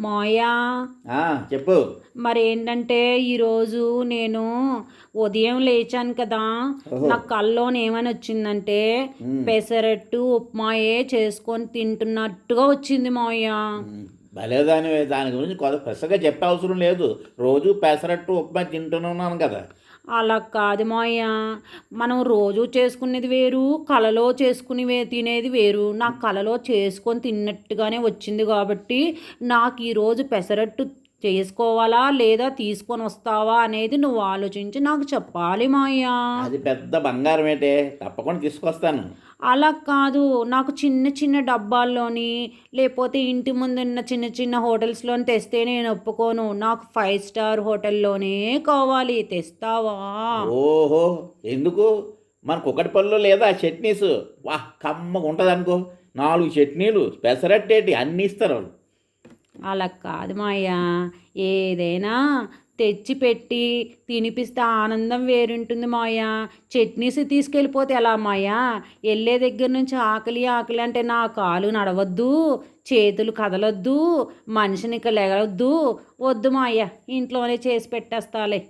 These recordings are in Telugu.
మాయా చెప్పు. మరేంటంటే ఈరోజు నేను ఉదయం లేచాను కదా. ఓహో. నా కల్లోని ఏమని వచ్చిందంటే ఉమ్, పెసరట్టు ఉప్మాయే చేసుకొని తింటున్నట్టుగా వచ్చింది మాయా. భలే దాని గురించి కొత్త పెసగా చెప్పే అవసరం లేదు. రోజు పెసరట్టు ఉప్మా తింటున్నాను కదా. అలా కాదు మాయ, మనం రోజు చేసుకునేది వేరు, కలలో చేసుకుని తినేది వేరు. నా కలలో చేసుకొని తిన్నట్టుగానే వచ్చింది కాబట్టి నాకు ఈరోజు పెసరట్టు చేసుకోవాలా లేదా తీసుకొని వస్తావా అనేది నువ్వు ఆలోచించి నాకు చెప్పాలి మాయా. అది పెద్ద బంగారం ఏంటే, తప్పకుండా తీసుకొస్తాను. అలా కాదు, నాకు చిన్న చిన్న డబ్బాల్లోని లేకపోతే ఇంటి ముందున్న చిన్న చిన్న హోటల్స్లోని తెస్తే నేను ఒప్పుకోను. నాకు 5 స్టార్ హోటల్లోనే కావాలి. తెస్తావా? ఓహో, ఎందుకు? మన కుక్కటిపల్లిలో లేదా చట్నీస్? వాహ్, కమ్మగా ఉంటుంది అనుకో. 4 చట్నీలు, పెసరట్టేటి అన్నీ ఇస్తారు వాళ్ళు. అలా కాదు మాయా, ఏదైనా తెచ్చి పెట్టి తినిపిస్తే ఆనందం వేరుంటుంది మాయా. చట్నీస్ తీసుకెళ్ళిపోతే ఎలా మాయా? వెళ్ళే దగ్గర నుంచి ఆకలి ఆకలి అంటే నా కాలు నడవద్దు, చేతులు కదలొద్దు, మనిషిని ఇక లెగలొద్దు. వద్దు మాయా, ఇంట్లోనే చేసి పెట్టేస్తాలే.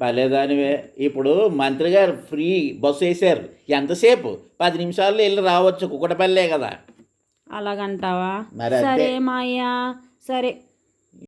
భలేదానివే. ఇప్పుడు మంత్రి గారు ఫ్రీ బస్సు వేశారు. ఎంతసేపు? 10 నిమిషాల్లో వెళ్ళి రావచ్చు. కుక్కటపల్లే కదా. అలాగంటావా? మరి అంతే. సరే మాయా, సరే